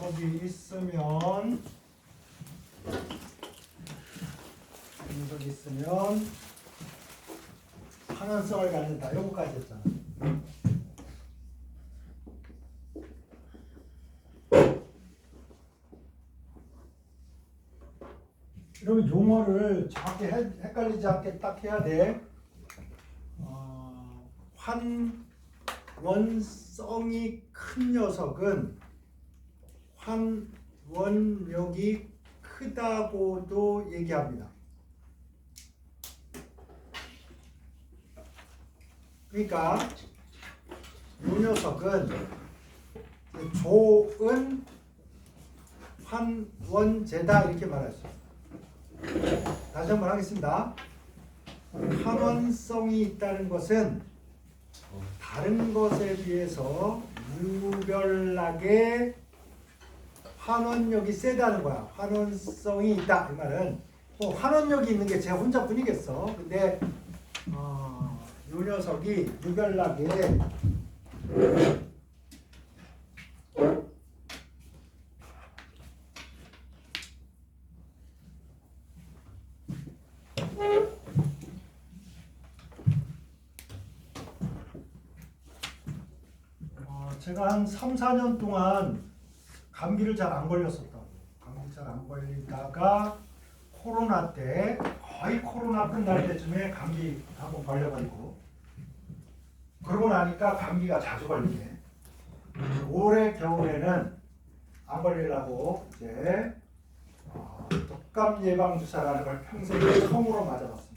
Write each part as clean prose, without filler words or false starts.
녀석이 있으면 환원성을 갖는다. 요거까지 했잖아. 그러면 용어를 정확히 헷갈리지 않게 딱 해야 돼. 환원성이 큰 녀석은 환원력이 크다고도 얘기합니다. 그러니까 이 녀석은 조은 환원제다 이렇게 말했어요. 다시 한번 하겠습니다. 환원성이 있다는 것은 다른 것에 비해서 유별나게 환원력이 세다는 거야. 환원성이 있다 이 말은 뭐 환원력이 있는 게 제 혼자뿐이겠어. 근데 이 녀석이 유별나게 제가 한 3, 4년 동안 감기를 잘 안 걸렸었다고. 감기 잘 안 걸리다가 코로나 때 거의 코로나 끝날 때쯤에 감기 한번 걸려가지고 그러고 나니까 감기가 자주 걸리네. 올해 겨울에는 안 걸리려고 이제 독감 예방 주사라는 걸 평생에 처음으로 맞아봤습니다.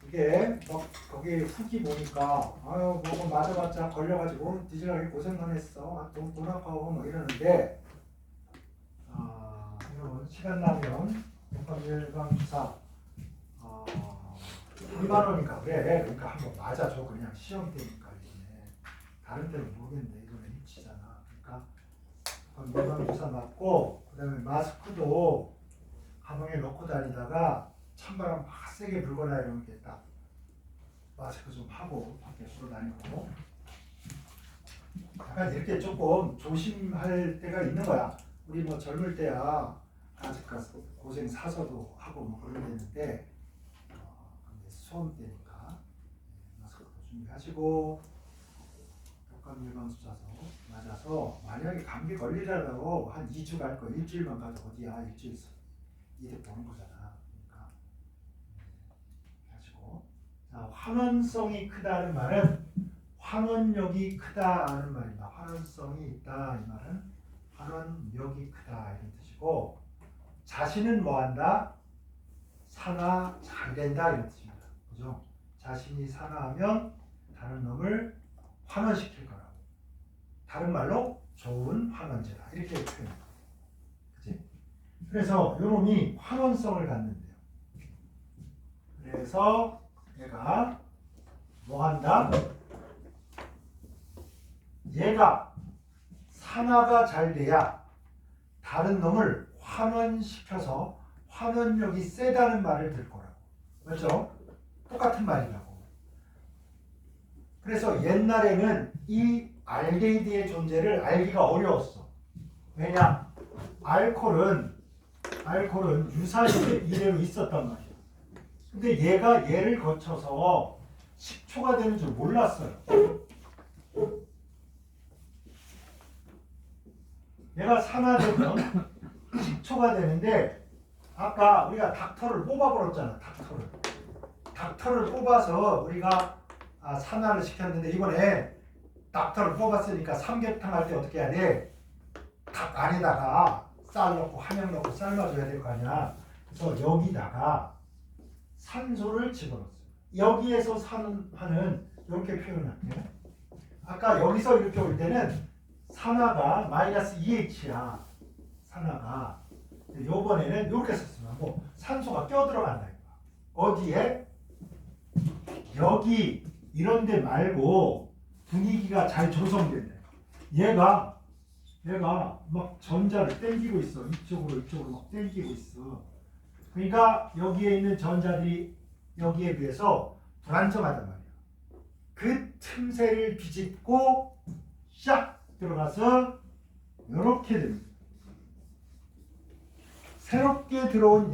이게 거기 후기 보니까 아유 뭐 맞아봤자 걸려가지고 뒤질하게 고생만 했어. 돈 아까워 뭐 이러는데 여러분 시간 나면 독감 예방 주사 3만 원인가 그래. 그러니까 한번 맞아줘. 그냥 시험 때니까 이번에 다른 때는 모르겠는데 이번에 입치잖아. 그러니까 독감 예방 주사 맞고 그다음에 마스크도 가방에 넣고 다니다가 찬바람 막 세게 불거나 이런 게 딱 마스크 좀 하고 밖에 걸어 다니고 약간 이렇게 조금 조심할 때가 있는 거야. 우리 뭐 젊을 때야 아직 가서 고생 사서도 하고 뭐 그런 데인데 근데 수험 때니까 마스크도 준비하시고 독감 예방 주사서 맞아서 만약에 감기 걸리더라도 한 2주 갈 거 일주일만 가도 어디야 일주일 이득 보는 거잖아. 환원성이 크다는 말은 환원력이 크다는 말입니다. 환원성이 있다 이 말은 환원력이 크다 이런 뜻이고 자신은 뭐한다? 산화 잘 된다 이런 뜻입니다. 그죠? 자신이 산화하면 다른 놈을 환원시킬 거라고. 다른 말로 좋은 환원제다 이렇게 표현해요. 그치? 그래서 이 놈이 환원성을 갖는데요. 그래서 얘가 뭐한다? 얘가 산화가 잘 돼야 다른 놈을 환원시켜서 환원력이 세다는 말을 들 거라고. 맞죠? 똑같은 말이라고. 그래서 옛날에는 이 알데히드의 존재를 알기가 어려웠어. 왜냐? 알코올은 유사시에 이대로 있었단 말이야. 근데 얘가 얘를 거쳐서 10초가 되는 줄 몰랐어요. 얘가 산화되면 10초가 되는데 아까 우리가 닥터를 뽑아버렸잖아. 닥터를 뽑아서 우리가 산화를 시켰는데 이번에 닥터를 뽑았으니까 삼계탕 할 때 어떻게 해야 돼? 닭 안에다가 쌀 넣고 함양 넣고 삶아줘야 될 거 아니야. 그래서 여기다가 산소를 집어넣었어요. 여기에서 하는 이렇게 표현할게요. 아까 여기서 이렇게 올 때는 산화가 마이너스 2H야. 산화가. 요번에는 이렇게 썼으면 뭐 산소가 껴들어간다. 어디에? 여기 이런 데 말고 분위기가 잘 조성된다. 얘가 막 전자를 땡기고 있어. 이쪽으로 막 땡기고 있어. 그러니까 여기에 있는 전자들이 여기에 비해서 불안정하단 말이야. 그 틈새를 비집고 샥 들어가서 이렇게 됩니다. 새롭게 들어온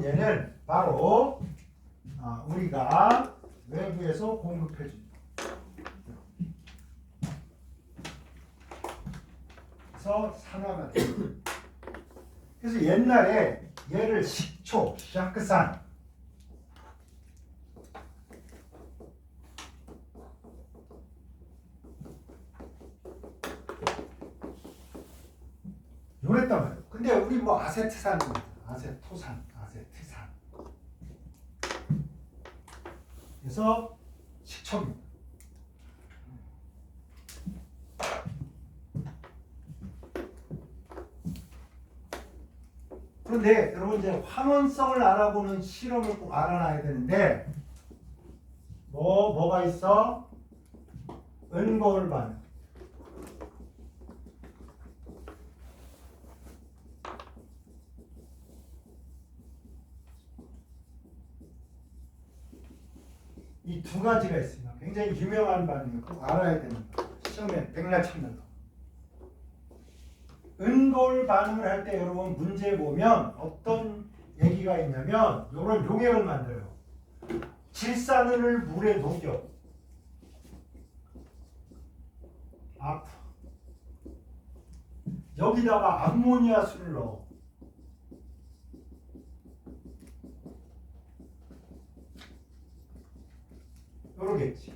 얘는 바로 우리가 외부에서 공급해 줍니다. 그래서 산화가 됩니다. 그래서 옛날에 얘를 식초, 샤크산 요랬단 말이에요. 근데 우리 뭐 아세트산입니다. 아세트산. 그래서 식초입니다. 그런데 여러분 이제 환원성을 알아보는 실험을 꼭 알아놔야 되는데 뭐가 있어? 은거울 반응. 이 두 가지가 있습니다. 굉장히 유명한 반응이에요. 꼭 알아야 됩니다. 시험에 백날 참는다. 은거울 반응을 할 때 여러분 문제 보면 어떤 얘기가 있냐면 이런 용액을 만들어요. 질산은을 물에 녹여. 여기다가 암모니아수를 넣어. 요러겠지.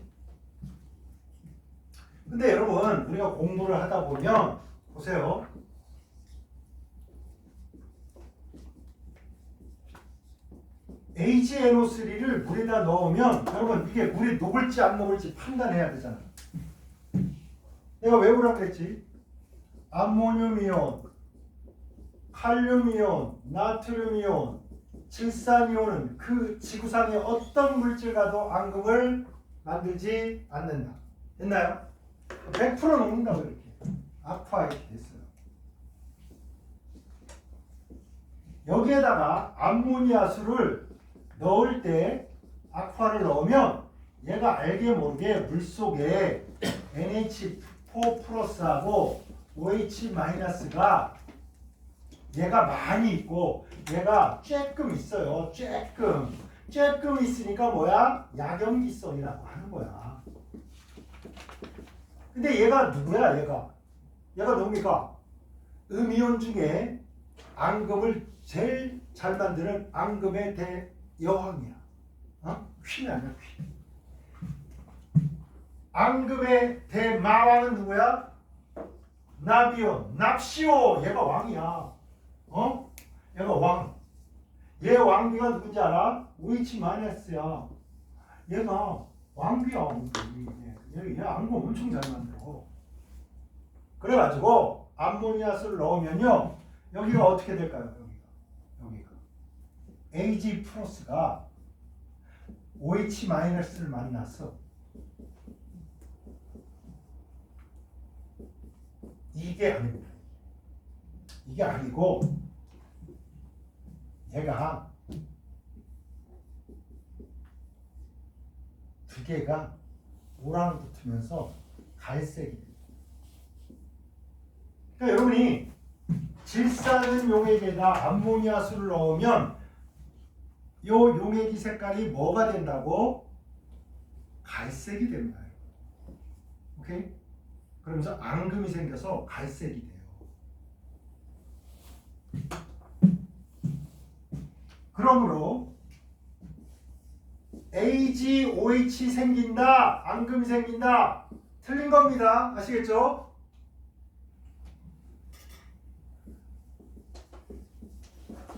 근데 여러분 우리가 공부를 하다 보면 보세요. HNO3를 물에다 넣으면 여러분 이게 물이 녹을지 안 녹을지 판단해야 되잖아. 내가 왜 그러라 그랬지? 암모늄 이온, 칼륨 이온, 나트륨 이온, 질산 이온은 그 지구상의 어떤 물질과도 앙금을 만들지 않는다. 됐나요? 100% 녹는다고 이렇게. 아쿠아 이렇게 됐어요. 여기에다가 암모니아수를 넣을 때 아쿠아를 넣으면 얘가 알게 모르게 물속에 NH4 플러스하고 OH 마이너스가 얘가 많이 있고 얘가 쬐끔 있어요. 쬐끔 있으니까 뭐야? 약염기성이라고 하는 거야. 근데 얘가 누구야? 얘가 뭡니까? 음이온 중에 앙금을 제일 잘 만드는 앙금의 대여왕이야. 퀸이 아니야, 퀸. 앙금의 대마왕은 누구야? 나비온, 납시오. 얘가 왕이야. 얘가 왕. 얘 왕비가 누군지 알아? 오이치 마이너스야. 얘가 왕비야. 얘 앙금 엄청 잘 만들어. 그래가지고 암모니아수를 넣으면요. 여기가 어떻게 될까요? 여기가 Ag 플러스가 OH 마이너스를 만났어. 이게 아닙니다. 이게 아니고 얘가 두 개가 오랑 붙으면서 갈색이 돼요. 그러니까 여러분이 질산은 용액에다 암모니아수를 넣으면 이 용액이 색깔이 뭐가 된다고? 갈색이 됩니다. 오케이? 그러면서 앙금이 생겨서 갈색이 돼요. 그러므로 AgOH 생긴다, 앙금이 생긴다. 틀린 겁니다. 아시겠죠?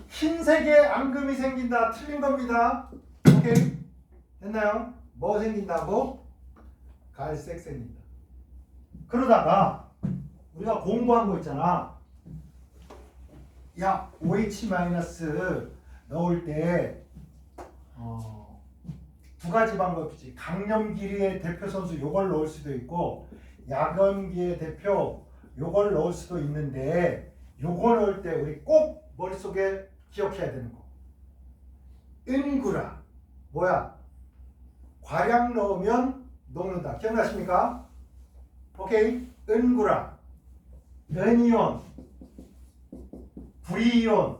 흰색에 앙금이 생긴다. 틀린 겁니다. 오케이? 됐나요? 뭐 생긴다고? 갈색 생긴다. 그러다가 우리가 공부한 거 있잖아. 야, OH- 넣을 때 두 가지 방법이지. 강염기의 대표 선수 요걸 넣을 수도 있고 약염기의 대표 요걸 넣을 수도 있는데 요걸 넣을 때 우리 꼭 머릿속에 기억해야 되는 거. 은구라. 뭐야? 과량 넣으면 녹는다. 기억나십니까? 오케이? 은구라, 은이온, 불이온,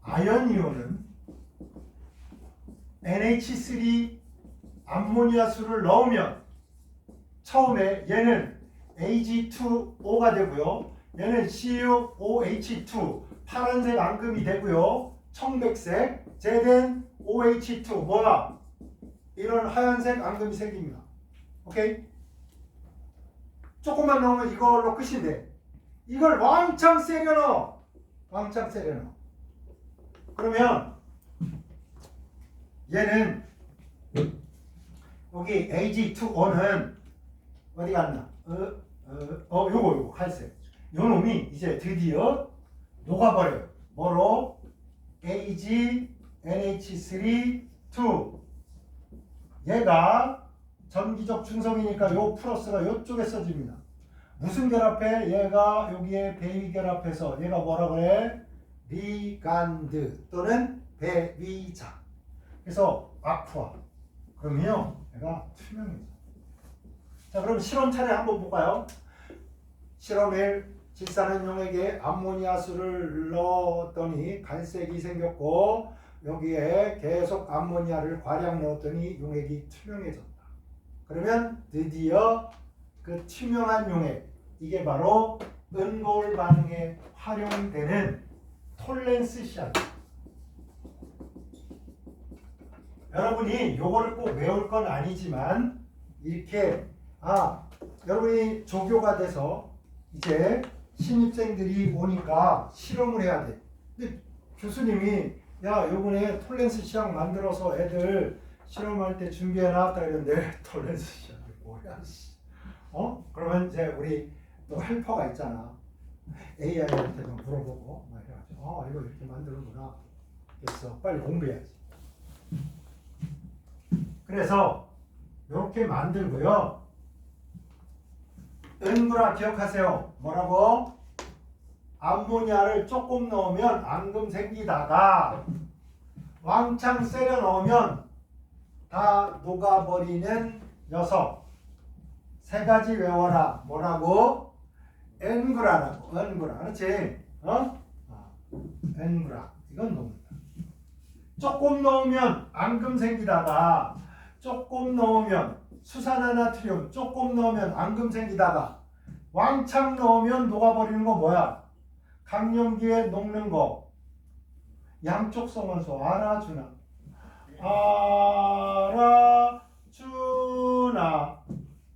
아연이온은 NH3 암모니아수를 넣으면 처음에 얘는 Ag2O가 되고요. 얘는 CuOH2 파란색 앙금이 되고요. 청백색 제된 OH2 뭐야? 이런 하얀색 앙금이 생깁니다. 오케이? 조금만 넣으면 이걸로 끝인데 이걸 왕창 세려 넣어. 왕창 세려 넣어. 그러면 얘는 여기 Ag2O는 어디 갔나? 요거 갈색. 요 놈이 이제 드디어 녹아버려요. 뭐로? Ag, NH3, 2. 얘가 전기적 중성이니까 요 플러스가 요쪽에 써집니다. 무슨 결합해? 얘가 여기에 배위 결합해서 얘가 뭐라 그래? 리간드 또는 배위자. 그래서 아쿠아. 그러면요, 얘가 투명해져. 자, 그럼 실험 차례 한번 볼까요? 실험 1. 질산은 용액에 암모니아수를 넣었더니 갈색이 생겼고 여기에 계속 암모니아를 과량 넣었더니 용액이 투명해졌다. 그러면 드디어 그 투명한 용액, 이게 바로 은거울 반응에 활용되는 톨렌스 시약. 여러분이 요거를 꼭 외울 건 아니지만 이렇게 여러분이 조교가 돼서 이제 신입생들이 오니까 실험을 해야 돼. 근데 교수님이 야 요번에 톨렌스 시약 만들어서 애들 실험할 때 준비해 놨다 이러는데 톨렌스 시약이 뭐야? 그러면 이제 우리 또 헬퍼가 있잖아. AI한테 좀 물어보고 막 해가지고 이거 이렇게 만드는구나. 그래서 빨리 공부해야지. 그래서 이렇게 만들고요. 은구라 기억하세요. 뭐라고? 암모니아를 조금 넣으면 앙금 생기다가 왕창 세려 넣으면 다 녹아버리는 녀석. 세 가지 외워라. 뭐라고? 은구라라고. 은구라. 그렇지? 은구라. 이건 넣는다. 조금 넣으면 앙금 생기다가 조금 넣으면 수산화나트륨 조금 넣으면 앙금 생기다가 왕창 넣으면 녹아버리는 거 뭐야? 강염기에 녹는 거. 양쪽 성원소 알아주나? 알아주나?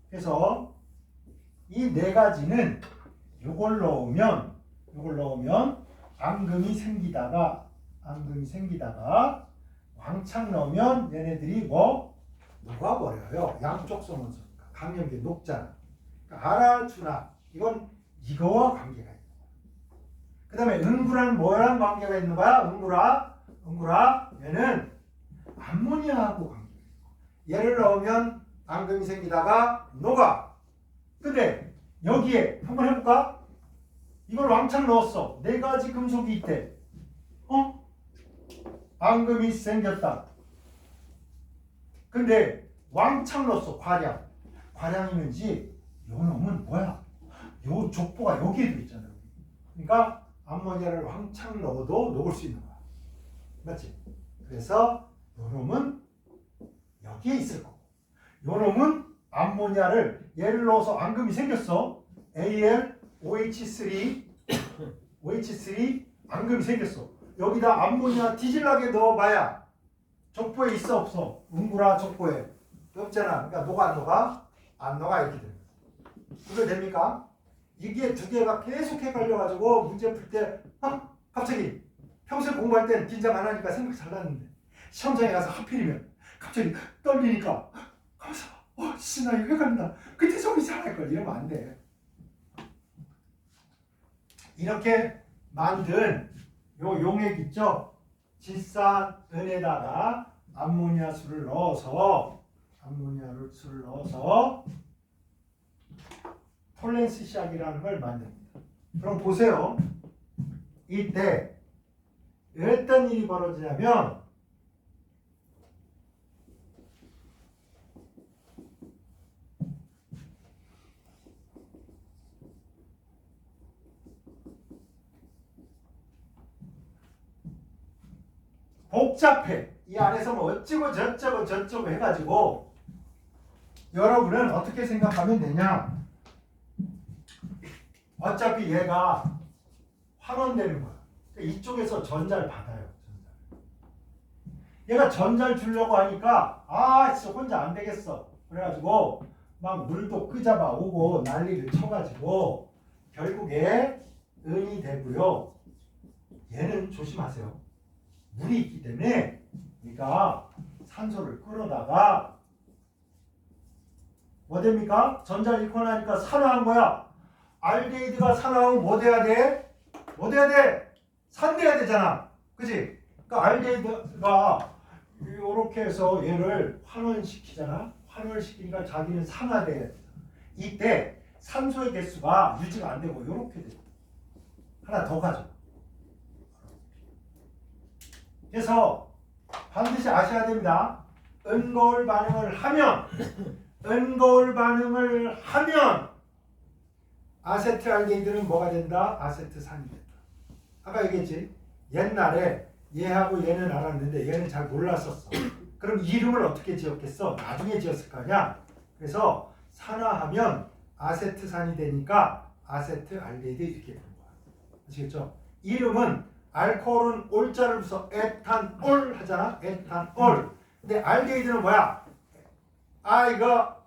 그래서 이 네 가지는 이걸 넣으면 앙금이 생기다가 왕창 넣으면 얘네들이 뭐 녹아버려요. 양쪽 성원소니까 강염기에 녹잖아. 그러니까 알아주나? 이건 이거와 관계가 있는 거야. 그 다음에 은구라는 뭐랑 관계가 있는 거야? 은구라 얘는 암모니아하고 관계가 있는 거야. 얘를 넣으면 앙금이 생기다가 녹아. 근데 여기에 한번 해볼까? 이걸 왕창 넣었어. 네 가지 금속이 있대. 앙금이 생겼다. 근데 왕창 넣었어. 과량이면지 요 놈은 뭐야? 요 족보가 여기에도 있잖아요. 그러니까 암모니아를 왕창 넣어도 녹을 수 있는 거야. 맞지? 그래서 요 놈은 여기에 있을 거고 요 놈은 암모니아를 얘를 넣어서 앙금이 생겼어. AlOH3 앙금이 생겼어. 여기다 암모니아 뒤질나게 넣어봐야 족보에 있어 없어? 은구라 족보에 없잖아. 그러니까 녹아 안 녹아? 안 녹아. 이렇게 되는 거야. 그게 됩니까? 이게 두 개가 계속 헷갈려가지고 문제 풀 때 갑자기 평소에 공부할 때는 긴장 안 하니까 생각 잘 나는데 시험장에 가서 하필이면 갑자기 떨리니까 가면서 나 이거 헷갈린다. 그때 정리 잘할걸. 이러면 안 돼. 이렇게 만든 요 용액 있죠? 질산은에다가 암모니아수를 넣어서 톨렌스 시약이라는 걸 만듭니다. 그럼 보세요. 이때 어떤 일이 벌어지냐면 복잡해. 이 안에서 뭐 어쩌고 저쩌고 저쩌고 해가지고 여러분은 어떻게 생각하면 되냐? 어차피 얘가 환원되는 거야. 그러니까 이쪽에서 전자를 받아요. 얘가 전자를 주려고 하니까 진짜 혼자 안 되겠어. 그래가지고 막 물도 끄잡아 오고 난리를 쳐가지고 결국에 은이 되고요. 얘는 조심하세요. 물이 있기 때문에 우리가 산소를 끌어다가 뭐 됩니까? 전자를 잃고 나니까 산화한 거야. 알데히드가 산화하면 뭐 돼야 돼? 뭐 돼야 돼? 산돼야 되잖아. 그치? 그러니까 알데히드가 이렇게 해서 얘를 환원시키잖아. 환원시키니까 자기는 산화돼야 돼. 이때 산소의 개수가 유지가 안 되고 이렇게 돼. 하나 더 가져. 그래서 반드시 아셔야 됩니다. 은거울 반응을 하면 아세트알데히드는 뭐가 된다? 아세트산이 된다. 아까 얘기했지? 옛날에 얘하고 얘는 알았는데 얘는 잘 몰랐었어. 그럼 이름을 어떻게 지었겠어? 나중에 지었을 거 아니야? 그래서 산화하면 아세트산이 되니까 아세트알데히드 이렇게 되는 거야. 아시겠죠? 이름은 알코올은 올자를 써서 에탄올 하잖아. 에탄올. 근데 알데히드는 뭐야? 이거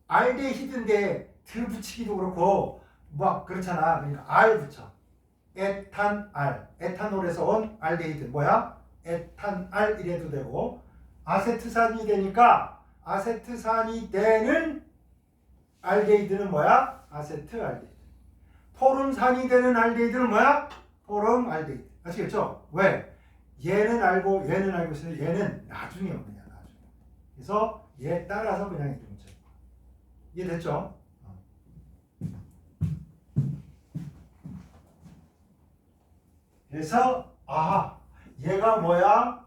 알데히드인데 드 붙이기도 그렇고 막 그렇잖아. 그러니까 알 붙여. 에탄알. 에탄올에서 온 알데히드 뭐야? 에탄알 이래도 되고 아세트산이 되니까 아세트산이 되는 알데히드는 뭐야? 아세트알데히드. 포름산이 되는 알데히드는 뭐야? 포름알데히드. 아시겠죠? 왜? 얘는 알고 있어요. 얘는 나중에 오느냐 나중에. 그래서 얘 따라서 그냥 이렇게 묻혀. 이해됐죠? 그래서 얘가 뭐야?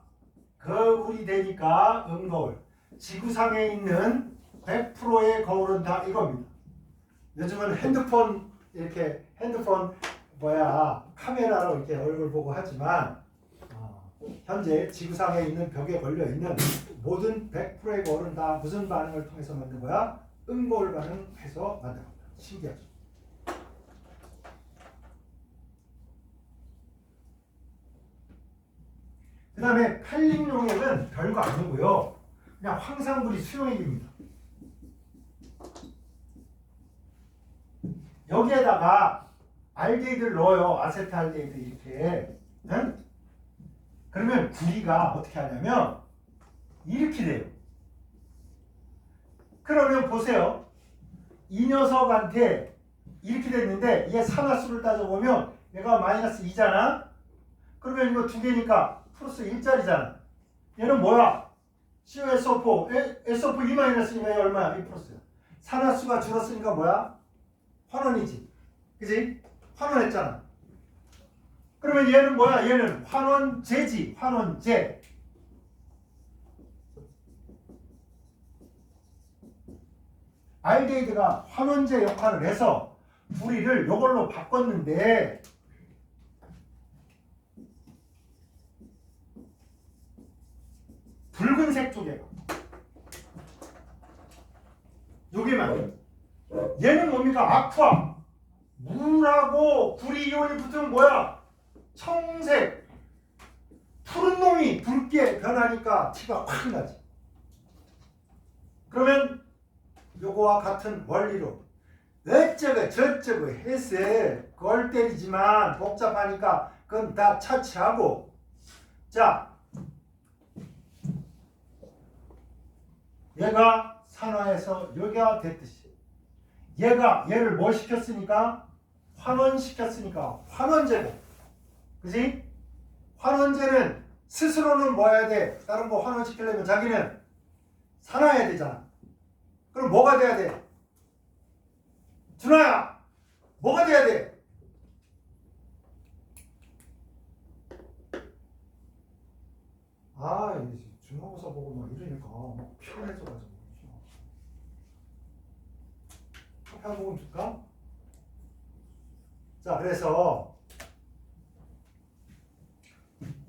거울이 되니까 음거울. 지구상에 있는 100%의 거울은 다 이겁니다. 요즘은 핸드폰 카메라로 이렇게 얼굴 보고 하지만 현재 지구상에 있는 벽에 걸려 있는 모든 100%의 거울은 다 무슨 반응을 통해서 만든 거야? 음거울 반응해서 만든 겁니다. 신기하죠? 그 다음에 칼륨용액은 별거 아니고요. 그냥 황산불이 수용액입니다. 여기에다가 알데히드를 넣어요. 아세트알데히드 이렇게. 응? 그러면 구리가 어떻게 하냐면 이렇게 돼요. 그러면 보세요. 이 녀석한테 이렇게 됐는데 얘 산화수를 따져보면 얘가 마이너스 2잖아. 그러면 이거 두 개니까 플러스 1짜리잖아. 얘는 뭐야? COSO4 SO4 2-니까 얘 얼마야? 2 플러스야. 산화수가 줄었으니까 뭐야? 환원이지. 그지? 환원했잖아. 그러면 얘는 뭐야? 얘는 환원제지. 환원제. 알데히드가 환원제 역할을 해서 구리를 이걸로 바꿨는데 붉은색 쪽에 여기만 얘는 뭡니까? 아쿠아. 물하고 구리 이온이 붙으면 뭐야? 청색. 푸른 놈이 붉게 변하니까 티가 확 나지. 그러면 요거와 같은 원리로 어쩌고 저쩌고 해서 걸 때리지만 복잡하니까 그건 다 차치하고, 자, 얘가 산화해서 여기가 됐듯이 얘를 뭘 시켰으니까? 환원시켰으니까 환원제고. 그지? 환원제는 스스로는 뭐 해야 돼? 다른 거 환원시키려면 자기는 산화해야 되잖아. 그럼 뭐가 돼야 돼? 준호야, 뭐가 돼야 돼? 중간고사 보고 막 이러니까 막 피곤해져가지고. 커피 한 모금 줄까? 자, 그래서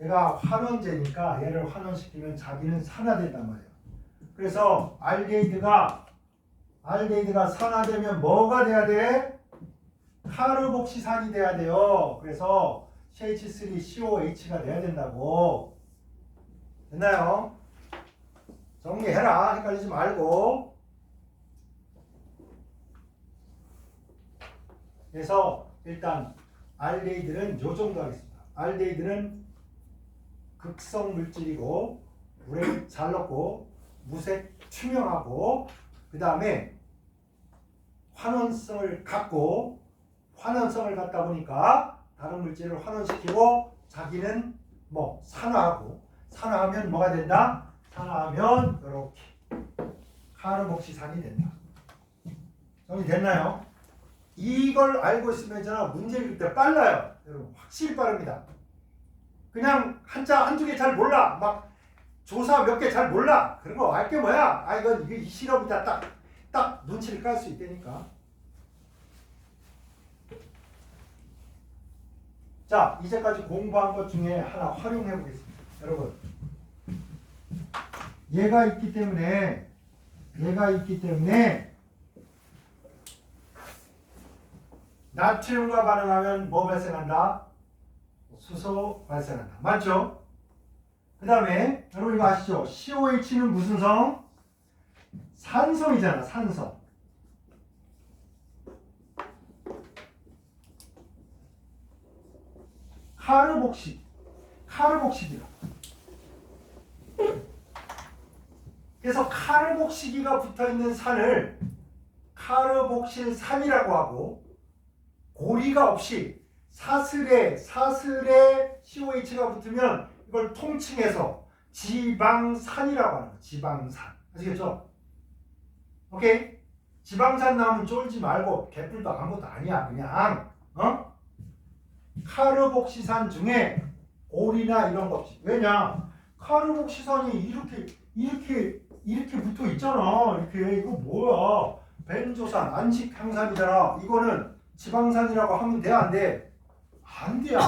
얘가 환원제니까 얘를 환원시키면 자기는 산화된단 말이에요. 그래서 알데히드가 산화되면 뭐가 돼야 돼? 카르복시산이 돼야 돼요. 그래서 CH3COH가 돼야 된다고. 됐나요? 정리해라. 헷갈리지 말고. 그래서 일단 알데히드는 요 정도 하겠습니다. 알데히드는 극성 물질이고 물에 잘 녹고 무색 투명하고 그 다음에 환원성을 갖고 환원성을 갖다 보니까 다른 물질을 환원시키고 자기는 뭐 산화하면 뭐가 된다? 산화하면 이렇게 카르복시산이 된다. 정리됐나요? 이걸 알고 있으면 저는 문제 읽을 때 빨라요. 여러분 확실히 빠릅니다. 그냥 한자 한두 개 잘 몰라. 막 조사 몇 개 잘 몰라. 그런 거 알 게 뭐야? 아 이건 이 실험이다. 딱 눈치를 깔 수 있다니까. 자, 이제까지 공부한 것 중에 하나 활용해 보겠습니다. 여러분. 얘가 있기 때문에 나트륨과 반응하면 뭐 발생한다? 수소 발생한다. 맞죠? 그 다음에 여러분 이거 아시죠? COH는 무슨 성? 산성이잖아. 산성. 카르복시디라. 그래서 카르복시기가 붙어있는 산을 카르복실산이라고 하고 고리가 없이 사슬에 COH가 붙으면 이걸 통칭해서 지방산이라고 하는 거예요. 지방산. 아시겠죠? 오케이? 지방산 나오면 쫄지 말고 개뿔도 아무것도 아니야. 그냥 카르복시산 중에 고리나 이런 거 없이. 왜냐? 카르복시산이 이렇게 붙어 있잖아. 이렇게. 이거 뭐야? 벤조산, 안식항산이잖아. 이거는 지방산이라고 하면 돼, 안 돼? 안 돼야.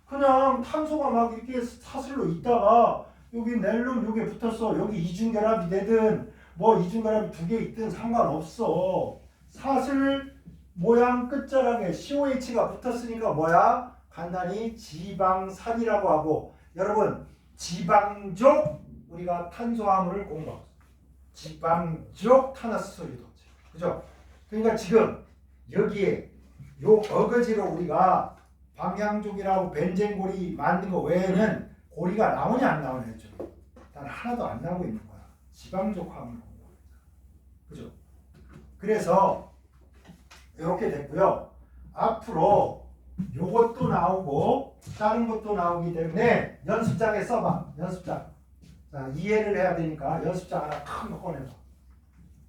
그냥 탄소가 막 이렇게 사슬로 있다가 여기 넬름 여기에 붙었어. 여기 이중결합이 되든 뭐 이중결합이 두 개 있든 상관없어. 사슬 모양 끝자락에 COH가 붙었으니까 뭐야? 간단히 지방산이라고 하고. 여러분 지방족 우리가 탄소화물을 공부하고 지방족 탄화수소유도체. 그죠? 그러니까 지금 여기에 요 어거지로 우리가 방향족이라고 벤젠고리 만든 거 외에는 고리가 나오냐 안 나오냐 했죠. 단 하나도 안 나오고 있는 거야. 지방족 화합을 공부하는 거야. 그죠? 그래서 이렇게 됐고요. 앞으로 요것도 나오고 다른 것도 나오기 때문에 연습장에 써봐. 연습장. 자, 이해를 해야 되니까 연습장 하나 큰 거 꺼내봐.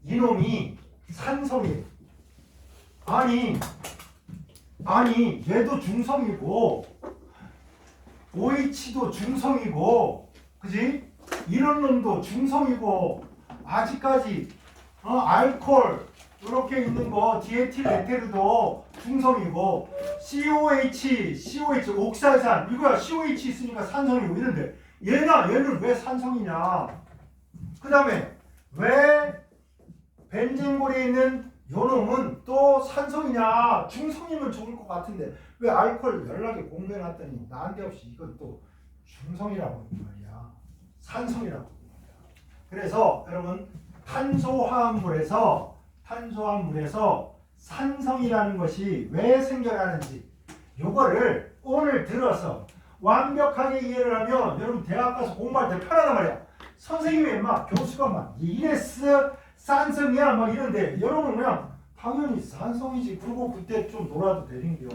이놈이 산성이에요. 아니 얘도 중성이고 OH도 중성이고 그지? 이런 놈도 중성이고 아직까지 알코올 이렇게 있는 거 디에틸 에테르도 중성이고 COH 옥살산 이거야. COH 있으니까 산성이고 이런데 얘는 왜 산성이냐? 그 다음에 왜 벤젠골에 있는 요놈은 또 산성이냐? 중성이면 좋을 것 같은데 왜 알코올 연락에 공부해놨더니 난데없이 이건 또 중성이라고 하는 말이야. 산성이라고 하는 말이야. 그래서 여러분 탄소화합물에서 산성이라는 것이 왜 생겨나는지 요거를 오늘 들어서 완벽하게 이해를 하면 여러분 대학 가서 공부할 때 편하단 말이야. 선생님이 막 교수가 막 이레스 산성이야 막 이런데 여러분 그냥 당연히 산성이지. 그리고 그때 좀 놀아도 되는겨.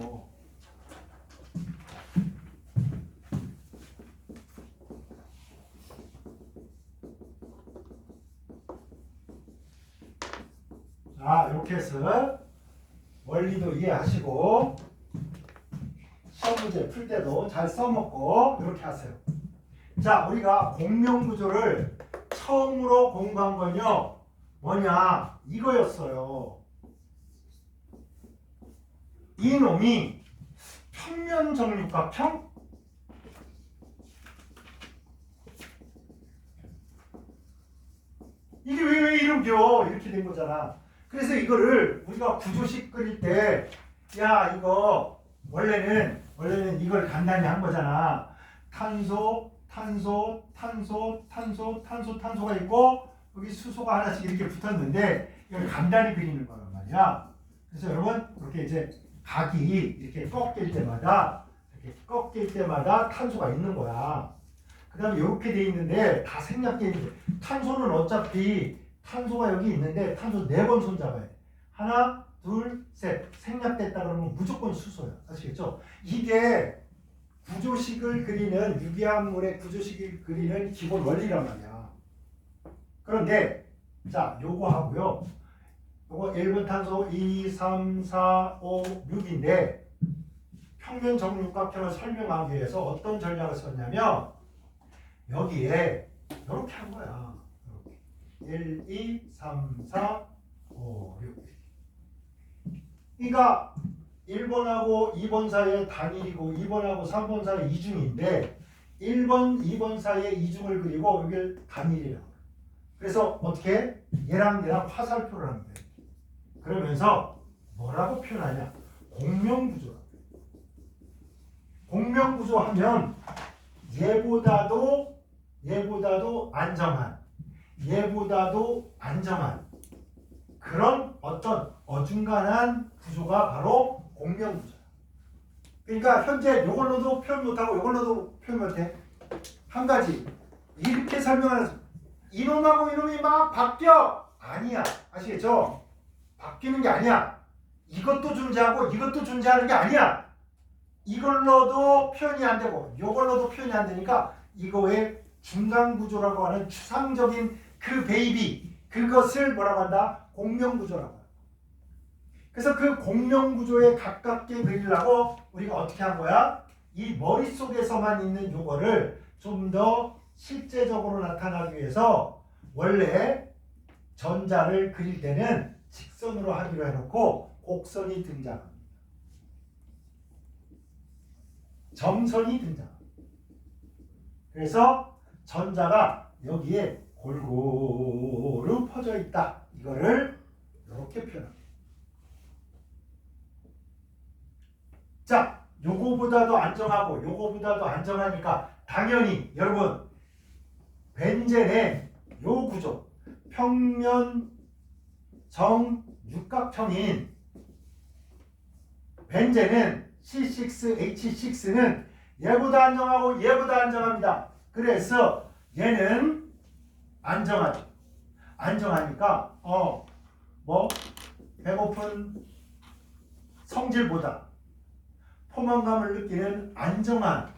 자, 이렇게 해서 원리도 이해하시고 시험 문제 풀 때도 잘 써먹고 이렇게 하세요. 자, 우리가 공명구조를 처음으로 공부한 건요 뭐냐 이거였어요. 이놈이 평면 정육과 이게 왜 이런겨? 이렇게 된 거잖아. 그래서 이거를 우리가 구조식 끓일 때, 야, 이거 원래는 이걸 간단히 한 거잖아. 탄소가 있고 여기 수소가 하나씩 이렇게 붙었는데 이걸 간단히 그리는 거란 말이야. 그래서 여러분 이렇게 이제 각이 이렇게 꺾일 때마다 탄소가 있는 거야. 그 다음에 이렇게 돼 있는데 다 생략돼 있는데 탄소는 어차피 탄소가 여기 있는데 탄소 4번 손잡아야 돼. 하나, 둘, 셋. 생략됐다 그러면 무조건 수소야. 아시겠죠? 이게 구조식을 그리는 유기화합물의 구조식을 그리는 기본 원리란 말이야. 그런데 자, 요거 하고요. 요거 1번 탄소 2, 3, 4, 5, 6인데 평면 정육각형을 설명하기 위해서 어떤 전략을 썼냐면 여기에 이렇게 한 거야. 이렇게. 1, 2, 3, 4, 5, 6. 그러니까 1번하고 2번 사이에 단일이고 2번하고 3번 사이에 이중인데 1번, 2번 사이에 이중을 그리고 여기를 단일이라고. 그래서 어떻게? 얘랑 화살표를 하면 돼. 그러면서 뭐라고 표현하냐? 공명구조라고. 공명구조 하면 얘보다도 안정한 그런 어떤 어중간한 구조가 바로 공명구조야. 그러니까 현재 이걸로도 표현 못하고 이걸로도 표현 못해. 한 가지 이렇게 설명하는 이놈하고 이놈이 막 바뀌어. 아니야. 아시겠죠? 바뀌는 게 아니야. 이것도 존재하고 이것도 존재하는 게 아니야. 이걸로도 표현이 안 되고 이걸로도 표현이 안 되니까 이거의 중간구조라고 하는 추상적인 그 베이비 그것을 뭐라고 한다? 공명구조라고 한다. 그래서 그 공명구조에 가깝게 그리려고 우리가 어떻게 한 거야? 이 머릿속에서만 있는 요거를 좀 더 실제적으로 나타나기 위해서 원래 전자를 그릴 때는 직선으로 하기로 해놓고 곡선이 등장합니다. 점선이 등장합니다. 그래서 전자가 여기에 골고루 퍼져 있다. 이거를 이렇게 표현합니다. 자, 요거보다도 안정하고 요거보다도 안정하니까 당연히 여러분 벤젠의 요 구조 평면 정육각형인 벤젠은 C6H6는 얘보다 안정하고 얘보다 안정합니다. 그래서 얘는 안정하죠. 안정하니까 배고픈 성질보다 포만감을 느끼는 안정한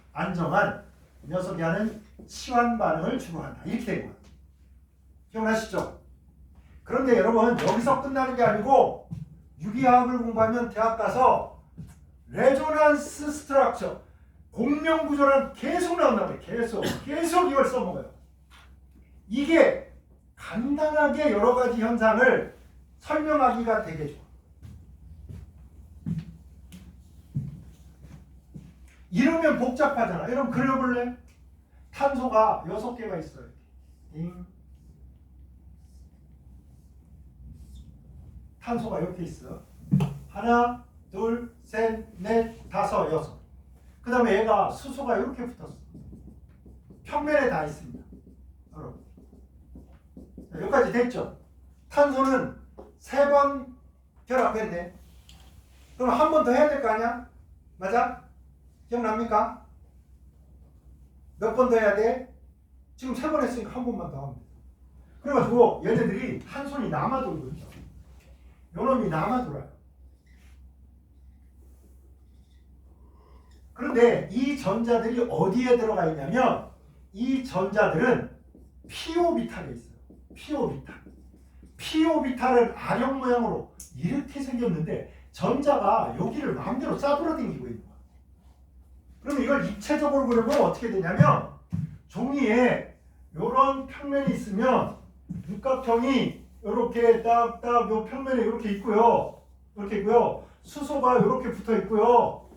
녀석이 하는 치환 반응을 주고한다. 이렇게 된 거예요. 기억나시죠? 그런데 여러분 여기서 끝나는 게 아니고 유기화학을 공부하면 대학 가서 레조넌스 스트럭처 공명구조란 계속 나온단 말이에요. 계속 이걸 써먹어요. 이게 간단하게 여러 가지 현상을 설명하기가 되게 좋아. 이러면 복잡하잖아. 여러분 그려볼래? 탄소가 6개가 있어요. 탄소가 이렇게 있어. 하나, 둘, 셋, 넷, 다섯, 여섯. 그 다음에 얘가 수소가 이렇게 붙었어. 평면에 다 있습니다. 여러분. 여기까지 됐죠? 탄소는 3번 결합했네. 그럼 한 번 더 해야 될 거 아니야? 맞아? 기억납니까? 몇 번 더 해야 돼? 지금 3번 했으니까 한 번만 더 하면 돼. 그래가지고 얘네들이 한 손이 남아돌고 있죠. 요놈이 남아돌아요. 그런데 이 전자들이 어디에 들어가 있냐면 이 전자들은 피오비탈에 있어요. 피오비탈은 아령 모양으로 이렇게 생겼는데 전자가 여기를 마음대로 싸돌아다니고 있는 거야. 그러면 이걸 입체적으로 그려보면 어떻게 되냐면 종이에 이런 평면이 있으면 육각형이 이렇게 딱딱 요 평면에 이렇게 있고요. 이렇게 있고요. 수소가 이렇게 붙어 있고요.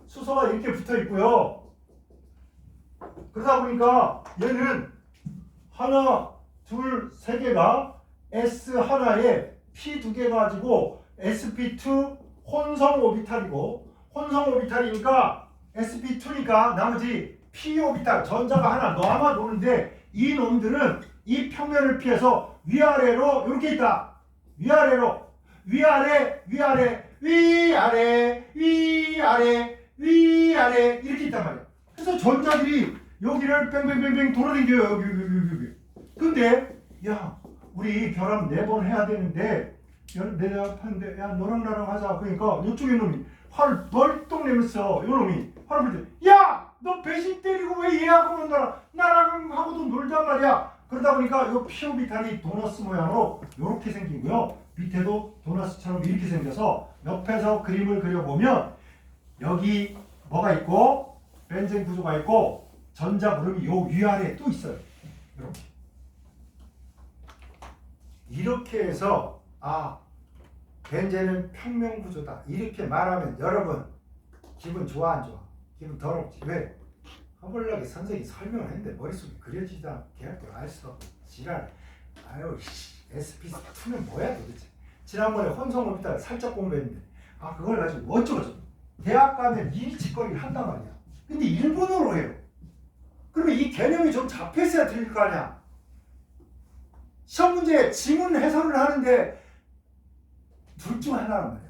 수소가 이렇게 붙어 있고요. 그러다 보니까 얘는 하나, 세 개가 S 하나에 P 두 개 가지고 sp2 혼성 오비탈이고 혼성 오비탈이니까 sp2니까 나머지 p 오비탈 전자가 하나 너아마 노는데 이 놈들은 이 평면을 피해서 위아래로 이렇게 있다. 위아래로 위아래 위아래 위아래 위아래 위아래 이렇게 있단 말이야. 그래서 전자들이 여기를 뺑뺑뺑뺑 돌아다녀요. 여기. 근데 야 우리 결합 4번 해야 되는데 내가 하는데 야 너랑 나랑 하자. 그러니까 이쪽에 놈이 화를 벌떡 내면서 이 놈이 화를 벌 때 야! 너 배신 때리고 왜 얘하고는 나랑 하고도 놀단 말이야. 그러다 보니까 이 피오비탈이 도너스 모양으로 이렇게 생기고요. 밑에도 도너스처럼 이렇게 생겨서 옆에서 그림을 그려보면 여기 뭐가 있고 벤젠 구조가 있고 전자 그룹이 요 위아래에 또 있어요. 이렇게 해서 벤젠은 평면 구조다 이렇게 말하면 여러분 기분 좋아 안 좋아? 기분 더럽지. 왜? 허벌나게 선생님이 설명을 했는데 머릿속에 그려지지 않게 할게 알수 없어. 지랄. 아유 SP2는 뭐야 도대체. 지난번에 혼성 오비탈 살짝 공부했는데 그걸 가지고 어쩌고저쩌고 대학 가면 이 짓거리를 한단 말이야. 근데 일본어로 해요. 그러면 이 개념이 좀 잡혀있어야 들릴 거 아니야. 시험 문제에 지문 해설을 하는데 둘 중 하나란 말이야.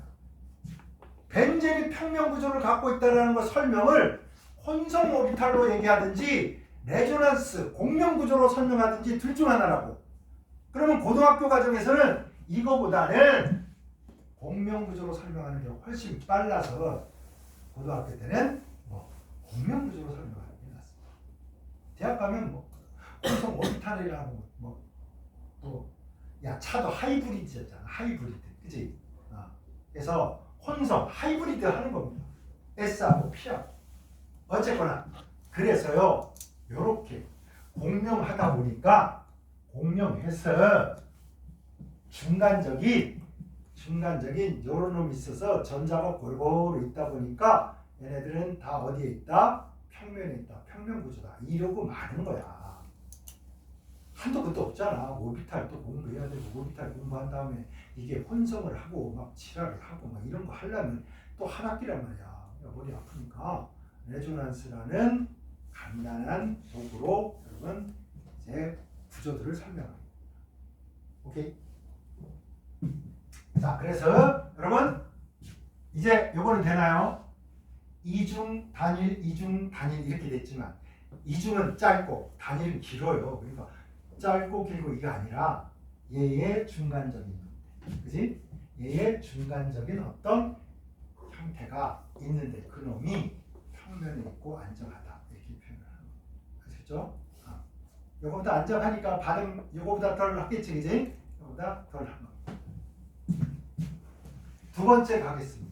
벤젠이 평면 구조를 갖고 있다는 거 설명을 혼성 오비탈로 얘기하든지 레조넌스 공명 구조로 설명하든지 둘 중 하나라고. 그러면 고등학교 과정에서는 이거보다는 공명 구조로 설명하는 게 훨씬 빨라서 고등학교 때는 공명 구조로 설명하는 게 낫습니다. 대학 가면 혼성 오비탈이라고 차도 하이브리드였잖아. 하이브리드. 그치? 그래서 혼성, 하이브리드 하는 겁니다. S하고 P하고. 어쨌거나. 그래서요, 요렇게 공명하다 보니까, 공명해서 중간적인 요런 놈이 있어서 전자가 골고루 있다 보니까 얘네들은 다 어디에 있다? 평면에 있다. 평면 구조다. 이러고 마는 거야. 한도 끝도 없잖아. 오비탈 또 공부해야 되고 오비탈 공부한 다음에 이게 혼성을 하고 막 지랄을 하고 막 이런 거 하려면 또 한 학기란 말이야. 머리 아프니까 레조넌스라는 간단한 도구로 여러분 이제 구조들을 설명합니다. 오케이? 자, 그래서 여러분 이제 요거는 되나요? 이중 단일 이렇게 됐지만 이중은 짧고 단일은 길어요. 그러니까 짧고 길고 이게 아니라 얘의 중간적인 형태. 그지? 얘의 중간적인 어떤 형태가 있는데 그 놈이 평면에 있고 안정하다. 이렇게 표현을 하는 거예요. 아시겠죠? 요거보다 안정하니까 발음 요거보다 덜 하겠지. 그지? 요거보다 덜 한 거. 두 번째 가겠습니다.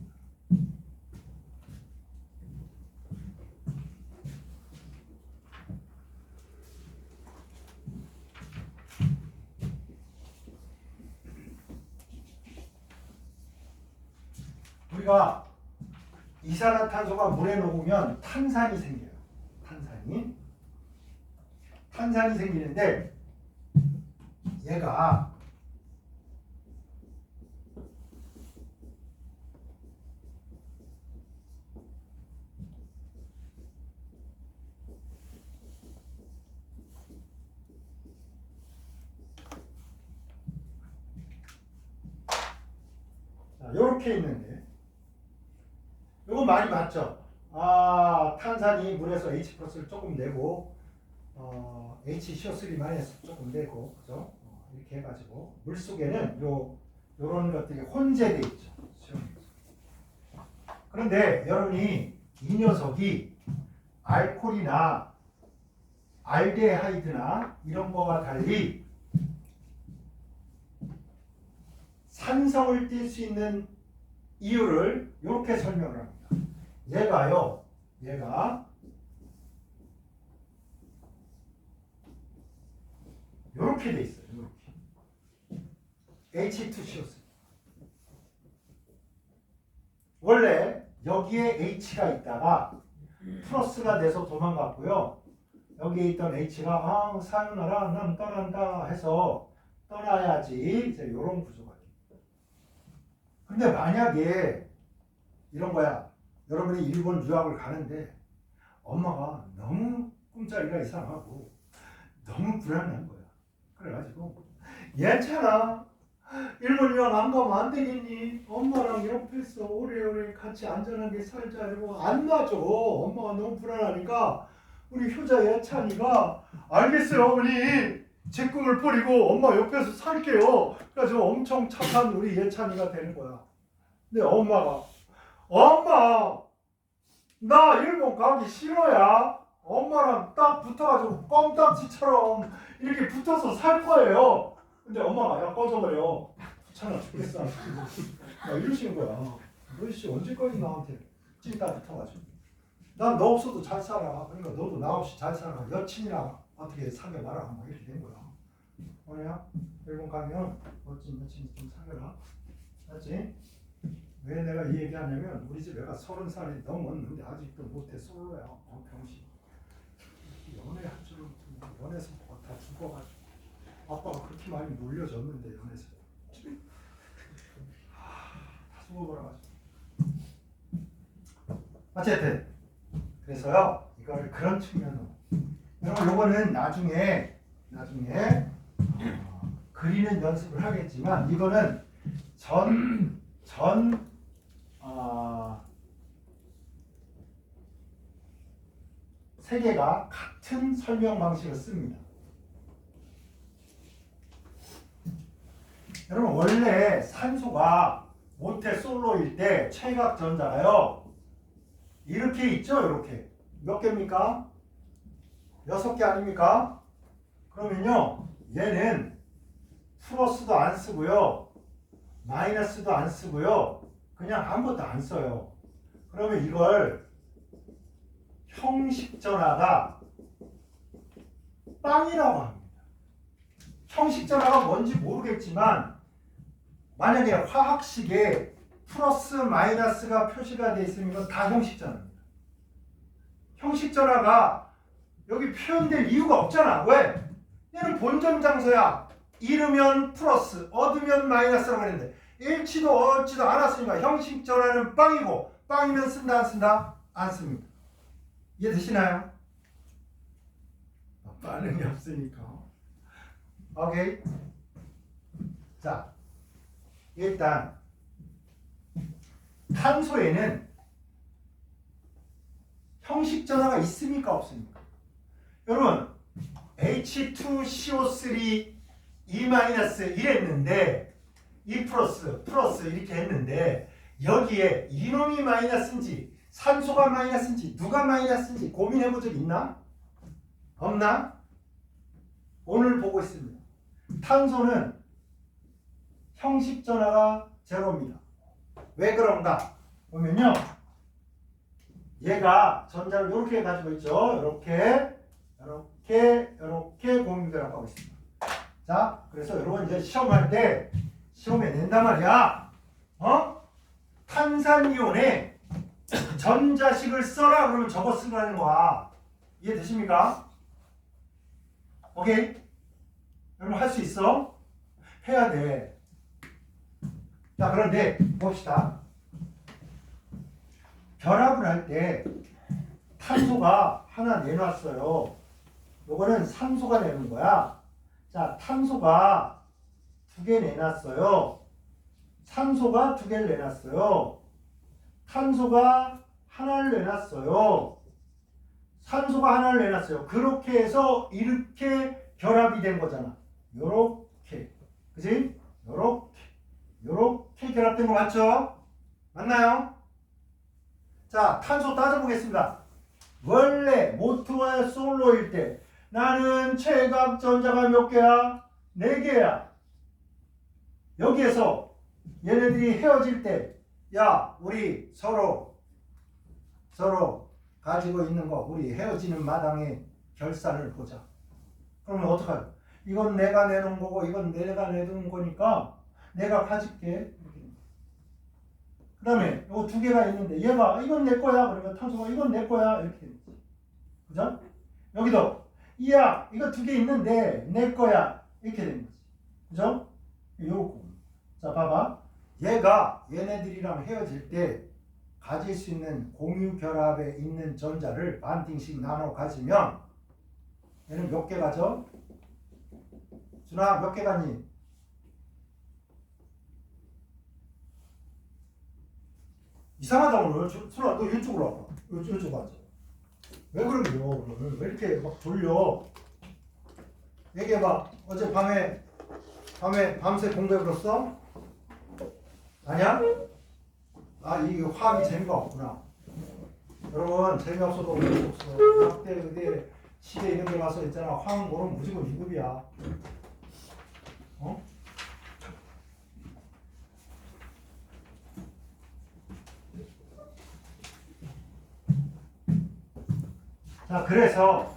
우리가 이산화탄소가 물에 녹으면 탄산이 생겨요. 탄산이 생기는데 얘가 이렇게 있는데 이거 많이 봤죠? 탄산이 물에서 H+를 조금 내고 HCO3- 조금 내고 그죠? 이렇게 해가지고 물 속에는 요런 것들이 혼재되어 있죠. 그런데 여러분이 이 녀석이 알코올이나 알데하이드나 이런 거와 달리 산성을 띌 수 있는 이유를 이렇게 설명을 합니다. 얘가 이렇게 돼 있어요. 이렇게 H2CO3. 원래 여기에 H가 있다가 플러스가 돼서 도망갔고요. 여기에 있던 H가 사요나라 난 떠난다 해서 떠나야지 이제 이런 구조가 돼요. 근데 만약에 이런 거야. 여러분이 일본 유학을 가는데 엄마가 너무 꿈자리가 이상하고 너무 불안한 거야. 그래가지고 얘잖아. 일본 유학 안 가면 안 되겠니? 엄마랑 옆에서 오래오래 같이 안전하게 살자 이러고 안 놔줘. 엄마가 너무 불안하니까 우리 효자 예찬이가 알겠어요 어머니 제 꿈을 버리고 엄마 옆에서 살게요. 그래가지고 엄청 착한 우리 예찬이가 되는 거야. 근데 엄마가 엄마 나 일본 가기 싫어야 엄마랑 딱 붙어가지고 껌딱지처럼 이렇게 붙어서 살 거예요. 근데 엄마가 야 꺼져버려. 귀찮아 죽겠어. 야 이러시는 거야. 너씨 언제까지 나한테 찐따 붙어가지고. 난 너 없어도 잘 살아. 그러니까 너도 나 없이 잘 살아. 여친이랑 어떻게 사귀어봐라. 막 이렇게 된 거야. 뭐냐? 일본 가면 멋진 여친 좀 사귀어라. 알았지? 왜 내가 이 얘기하냐면 우리 집 애가 30살이 넘었는데 아직도 못해 솔로야. 병신. 연애할 줄은 연애에서 다 죽어가지고 아빠가 그렇게 많이 물려줬는데 연애에서 다 죽어버려가지고. 어쨌든 그래서요 이거를 그런 측면으로 여러분 요거는 나중에 그리는 연습을 하겠지만 이거는 전 세계가 같은 설명 방식을 씁니다. 여러분 원래 산소가 모태 솔로일 때 최각전자가요 이렇게 있죠. 이렇게 몇 개입니까? 6개 아닙니까? 그러면요 얘는 플러스도 안 쓰고요 마이너스도 안 쓰고요 그냥 아무것도 안 써요. 그러면 이걸 형식전화가 빵이라고 합니다. 형식전화가 뭔지 모르겠지만 만약에 화학식에 플러스 마이너스가 표시가 되어 있으면 이건 다 형식전화입니다. 형식전화가 여기 표현될 이유가 없잖아. 왜? 얘는 본전장소야. 잃으면 플러스, 얻으면 마이너스라고 했는데 잃지도 얻지도 않았으니까 형식전화는 빵이고 빵이면 쓴다 안 쓴다? 안 씁니다. 이해되시나요? 반응이 없으니까. 오케이. 자, 일단 탄소에는 형식전화가 있습니까 없습니까? 여러분 H2CO3 E- 이랬는데 E 플러스 이렇게 했는데 여기에 이놈이 마이너스인지 산소가 마이너스인지 누가 마이너스인지 고민해 본 적 있나? 없나? 오늘 보고 있습니다. 탄소는 형식전화가 제로입니다. 왜 그런가? 보면요. 얘가 전자를 이렇게 가지고 있죠. 이렇게 공유대라고 하고 있습니다. 자, 그래서 여러분 이제 시험할 때 시험에 낸단 말이야. 탄산이온에 전자식을 써라 그러면 저거 쓰라는 거야. 이해되십니까? 오케이? 여러분 할 수 있어? 해야 돼. 자, 그런데 봅시다. 결합을 할 때 탄소가 하나 내놨어요. 요거는 산소가 내는 거야. 자, 탄소가 2개 내놨어요. 산소가 2개를 내놨어요. 탄소가 하나를 내놨어요. 산소가 하나를 내놨어요. 그렇게 해서 이렇게 결합이 된 거잖아. 요렇게. 그지? 요렇게 결합된 거 맞죠? 맞나요? 자, 탄소 따져보겠습니다. 원래 모토와 솔로일 때 나는 최각전자가 몇 개야? 4개야. 여기에서 얘네들이 헤어질 때 야, 우리 서로 가지고 있는 거 우리 헤어지는 마당에 결산을 보자. 그러면 어떡하죠? 이건 내가 내놓은 거고 이건 내가 내놓은 거니까 내가 가질게. 그 다음에 요 2개가 있는데 얘가 이건 내 거야. 그러니까 탄소가 이건 내 거야. 이렇게 되지. 그죠? 여기도 이야 이거 두 개 있는데 내 거야 이렇게 되는 거지. 그죠? 요거. 자 봐봐. 얘가 얘네들이랑 헤어질 때 가질 수 있는 공유 결합에 있는 전자를 반띵씩 나눠 가지면 얘는 몇 개 가져? 준아 몇 개 가니? 이상하다 오늘. 준아 너 이쪽으로 와봐. 이쪽으로 앉아. 왜 그러냐 오늘. 왜 이렇게 막 졸려? 얘기해봐. 어제 밤새 공부해버렸어? 아니야? 아 이게 화학이 재미가 없구나. 여러분 재미없어도 어쩔 수 없어. 학대 의대 시대 이런 데 가서 있잖아. 화학 모르면 무조건 2급이야. 어? 자 그래서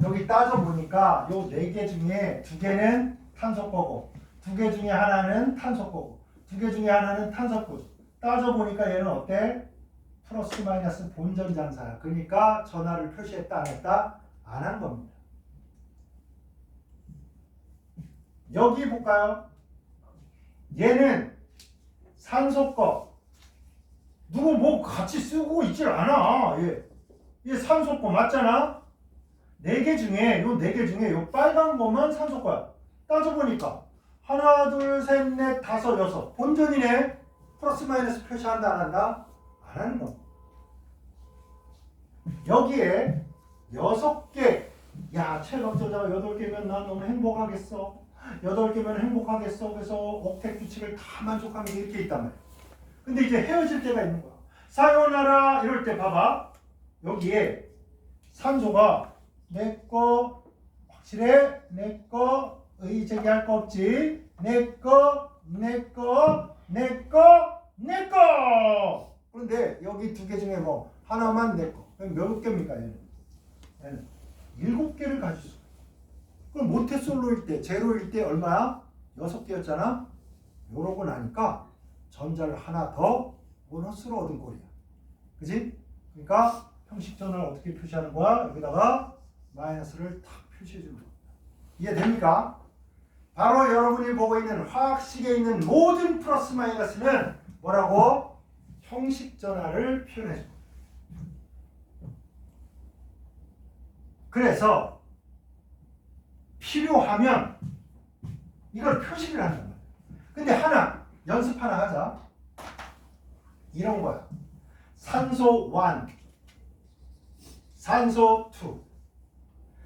여기 따져보니까 요 4개 중에 2개는 탄소 거고 2개 중에 하나는 탄소 거고 2개 중에 하나는 탄소 거고 따져보니까 얘는 어때? 플러스 마이너스 본전 장사야. 그러니까 전하를 표시했다 안 했다? 안 한 겁니다. 여기 볼까요? 얘는 산소 거 누구 뭐 같이 쓰고 있질 않아. 얘 산소 거 맞잖아? 4개 중에 요 4개 중에 요 빨간 거만 산소 거야. 따져보니까 하나 둘 셋 넷 다섯 여섯 본전이네. 플러스 마이너스 표시한다 안 한다? 안 하는 거. 여기에 6개. 야 최강전자가 8개면 난 너무 행복하겠어. 8개면 행복하겠어. 그래서 옥택 규칙을 다 만족하면서 이렇게 있단 말이야. 근데 이제 헤어질 때가 있는 거야. 사요나라 이럴 때 봐봐. 여기에 산소가 내꺼 확실해? 내꺼 의제기할 거 없지? 내꺼 그런데 여기 2개 중에 뭐 하나만 내꺼. 그럼 몇 개입니까 얘는 7개를 가질 수 있어. 그럼 모태솔로일 때 제로일 때 얼마야? 6개였잖아. 요러고 나니까 전자를 하나 더 보너스로 얻은 꼴이야. 그지? 그러니까 형식 전화를 어떻게 표시하는 거야? 여기다가 마이너스를 탁 표시해 주는 겁니다. 이해됩니까? 바로 여러분이 보고 있는 화학식에 있는 모든 플러스 마이너스는 뭐라고? 형식 전화를 표현해 줍니다. 그래서 필요하면 이걸 표시를 한단 말이야. 근데 하나 연습 하나 하자. 이런 거야. 산소 1, 산소 2,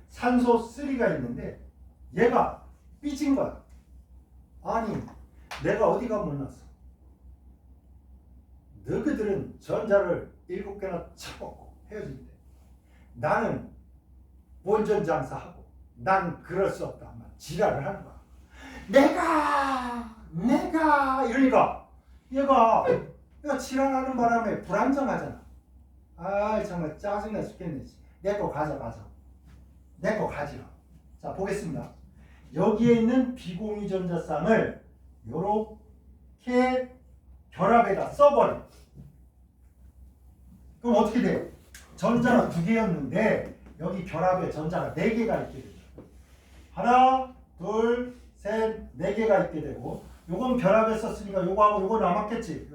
산소 3가 있는데 얘가 삐진 거야. 아니 내가 어디가 못났어. 너희들은 전자를 7개나 쳐먹고 헤어질 때 나는 본전 장사하고 난 그럴 수 없다. 지랄을 하는 거야. 내가 이러니까 얘가 지랄하는 바람에 불안정하잖아. 아 정말 짜증나 죽겠네. 내 거 가져가자. 내 거 가지라. 자 보겠습니다. 여기에 있는 비공유 전자쌍을 요렇게 결합에다 써버려. 그럼 어떻게 돼? 전자가 2개였는데 여기 결합에 전자가 4개가 있게 되죠. 하나, 둘, 셋, 4개가 있게 되고 요건 결합에 썼으니까 요거하고 요거 남았겠지.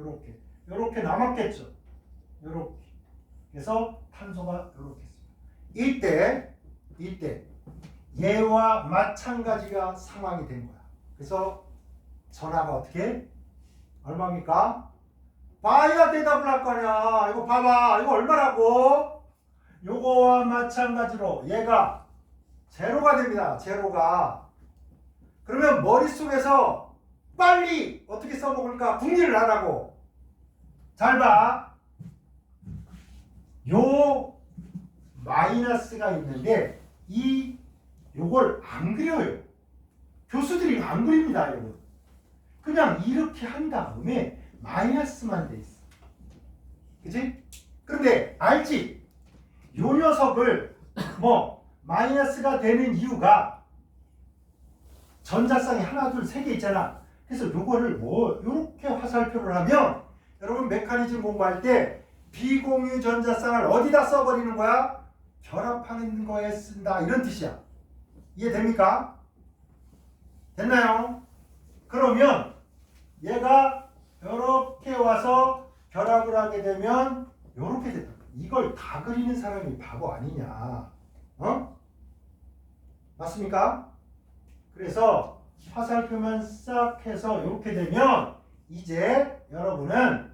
요렇게 남았겠죠. 요렇게. 그래서 탄소가 요렇게 있습니다. 이때 얘와 마찬가지가 상황이 된 거야. 그래서 전하가 어떻게? 얼마입니까? 봐야 대답을 할 거냐. 이거 봐봐. 이거 얼마라고? 요거와 마찬가지로 얘가 제로가 됩니다. 제로가. 그러면 머릿속에서 빨리 어떻게 써먹을까? 궁리를 하라고. 잘 봐. 요 마이너스가 있는데 요걸 안 그려요. 교수들이 안 그립니다. 여러분. 그냥 이렇게 한 다음에 마이너스만 돼 있어. 그치? 그런데 알지? 요 녀석을 마이너스가 되는 이유가 전자쌍이 하나 둘 세 개 있잖아. 그래서 요거를 요렇게 화살표를 하면 여러분 메커니즘 공부할 때 비공유 전자쌍을 어디다 써버리는 거야? 결합하는 거에 쓴다 이런 뜻이야. 이해됩니까? 됐나요? 그러면 얘가 이렇게 와서 결합을 하게 되면 이렇게 된다. 이걸 다 그리는 사람이 바보 아니냐? 어? 맞습니까? 그래서 화살표만 싹 해서 이렇게 되면 이제 여러분은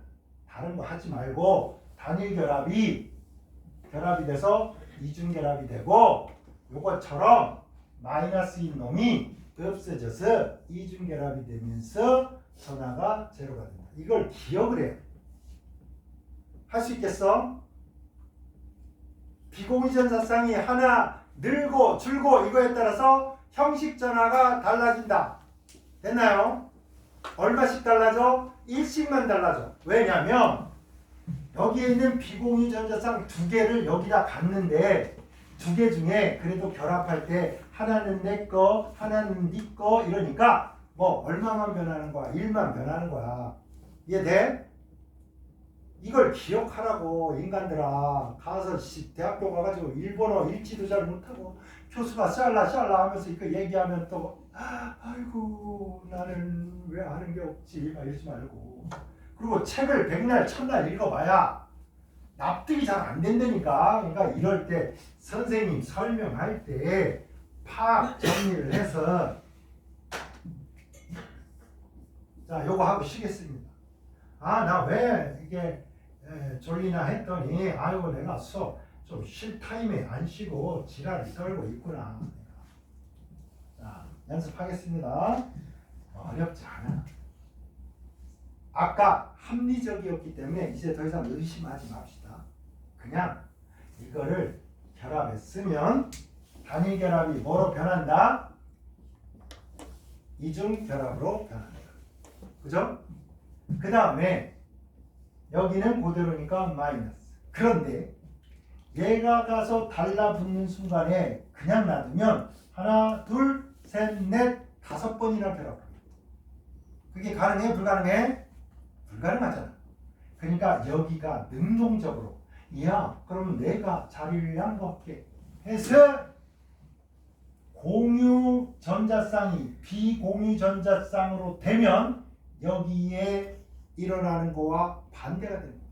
다른 거 하지 말고 단일 결합이 돼서 이중 결합이 되고 요것처럼 마이너스인 놈이 없어져서 이중 결합이 되면서 전하가 제로가 된다. 이걸 기억을 해요. 할 수 있겠어? 비공유전자쌍이 하나 늘고 줄고 이거에 따라서 형식 전하가 달라진다. 됐나요? 얼마씩 달라져? 1씩만 달라져. 왜냐면 여기에 있는 비공유전자쌍 두 개를 여기다 갖는데 두 개 중에 그래도 결합할 때 하나는 내 거, 하나는 네 거 이러니까 뭐 얼마만 변하는 거야? 1만 변하는 거야. 이해돼? 이걸 기억하라고 인간들아. 가서 대학교 가가지고 일본어 읽지도 잘 못하고 교수가 샬라 하면서 이거 얘기하면 또 아이고 나는 왜 아는 게 없지 막 이러지 말고. 그리고 책을 백날 첫날 읽어봐야 납득이 잘 안 된다니까. 그러니까 이럴 때 선생님 설명할 때 파악 정리를 해서 자 요거 하고 쉬겠습니다. 아 나 왜 이게 졸리나 했더니 아이고 내가 좀 쉴 타임에 안 쉬고 지랄을 떨고 있구나. 자 연습하겠습니다. 어렵지 않아. 아까 합리적이었기 때문에 이제 더 이상 의심하지 맙시다. 그냥 이거를 결합했으면 단일 결합이 뭐로 변한다? 이중 결합으로 변한다. 그죠? 그 다음에 여기는 그대로니까 마이너스. 그런데 얘가 가서 달라붙는 순간에 그냥 놔두면 하나, 둘, 셋, 넷, 5번이나 결합합니다. 그게 가능해? 불가능해? 불가능하잖아. 그러니까 여기가 능동적으로 야 그러면 내가 자리를 양보할게 해서 공유 전자쌍이 비공유 전자쌍으로 되면 여기에 일어나는 거와 반대가 됩니다.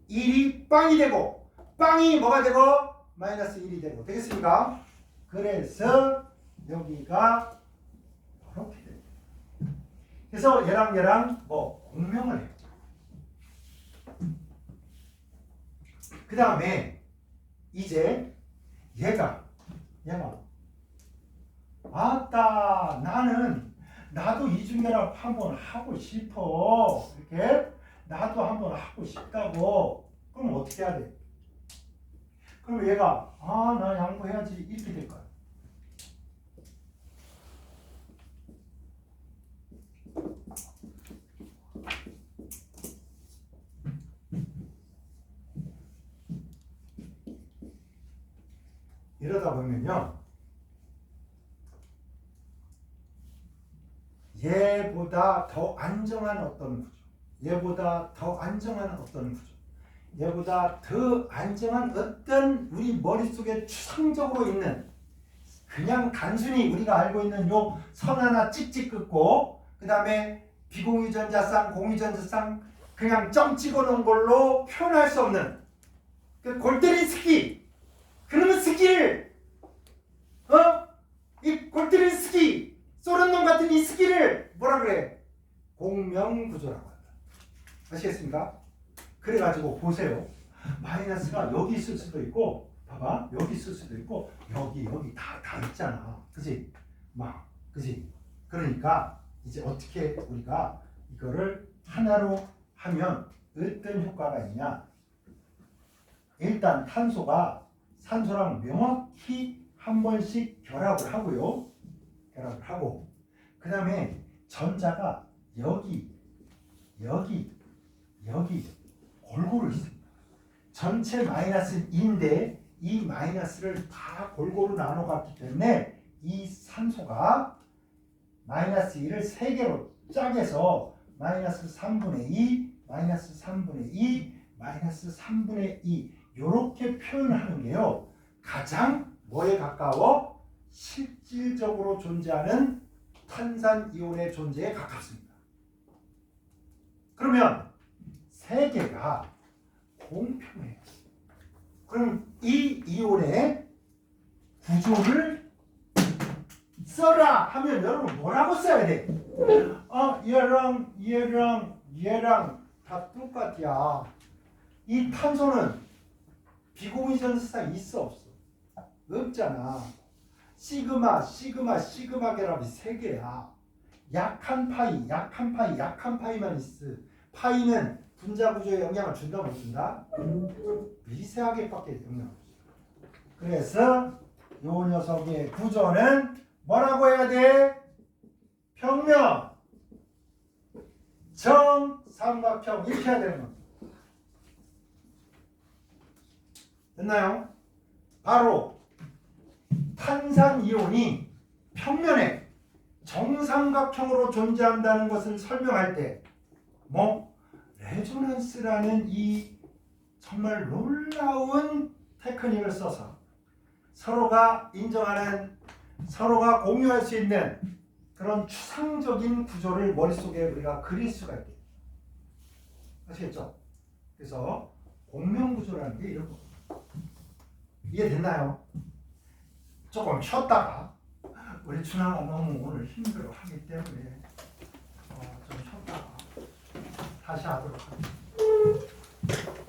1이 빵이 되고 빵이 뭐가 되고 마이너스 1이 되고 되겠습니까? 그래서 여기가 이렇게 됩니다. 그래서 얘랑 뭐 공명을 해요. 그 다음에 이제 얘가 아따 나도 이중결합 한번 하고 싶어. 이렇게 나도 한번 하고 싶다고. 그럼 어떻게 해야 돼? 그럼 얘가 나 양보해야지 이렇게 될 거야. 이러다 보면요 얘보다 더 안정한 어떤 구조, 얘보다 더 안정한 어떤 구조, 얘보다 더 안정한 어떤 우리 머릿속에 추상적으로 있는 그냥 단순히 우리가 알고 있는 요 선 하나 찍찍 긋고 그 다음에 비공유전자쌍, 공유전자쌍 그냥 점 찍어놓은 걸로 표현할 수 없는 그 골 때린 스키. 그러면 스키를 이 골 때린 스키 쏘는 놈 같은 이 스키를 뭐라 그래? 공명구조라고 한다. 아시겠습니까? 그래가지고 보세요. 마이너스가 여기 있을 수도 있고 봐봐 여기 있을 수도 있고 여기 다 있잖아. 그지? 그지? 그러니까 이제 어떻게 우리가 이거를 하나로 하면 어떤 효과가 있냐? 일단 탄소가 산소랑 명확히 한 번씩 결합을 하고요. 결합을 하고 그 다음에 전자가 여기 골고루 있습니다. 전체 마이너스인데 이 마이너스를 다 골고루 나눠 갔기 때문에 이 산소가 마이너스 1을 3개로 짝해서 마이너스 3분의 2, 마이너스 3분의 2, 마이너스 3분의 2 이렇게 표현하는 게요. 가장 뭐에 가까워? 실질적으로 존재하는 탄산이온의 존재에 가깝습니다. 그러면 세 개가 공평해요. 그럼 이 이온의 구조를 써라 하면 여러분 뭐라고 써야 돼? 얘랑 다 똑같야. 이 탄소는 비공유전 세상에 있어 없어? 없잖아. 시그마 결합이 세 개야. 약한 파이만 있어. 파이는 분자 구조에 영향을 준다 못 준다? 미세하게밖에 영향을 못 줘. 그래서 이 녀석의 구조는 뭐라고 해야 돼? 평면, 정삼각형 이렇게 해야 되는 겁니다. 됐나요? 바로 탄산이온이 평면에 정삼각형으로 존재한다는 것을 설명할 때 레조넌스라는 이 정말 놀라운 테크닉을 써서 서로가 인정하는, 서로가 공유할 수 있는 그런 추상적인 구조를 머릿속에 우리가 그릴 수가 있게. 아시겠죠? 그래서 공명구조라는 게 이런 겁니다. 이해됐나요? 조금 쉬었다가 우리 준하가 너무 오늘 힘들어하기 때문에 좀 쉬었다가 다시 하도록 하겠습니다.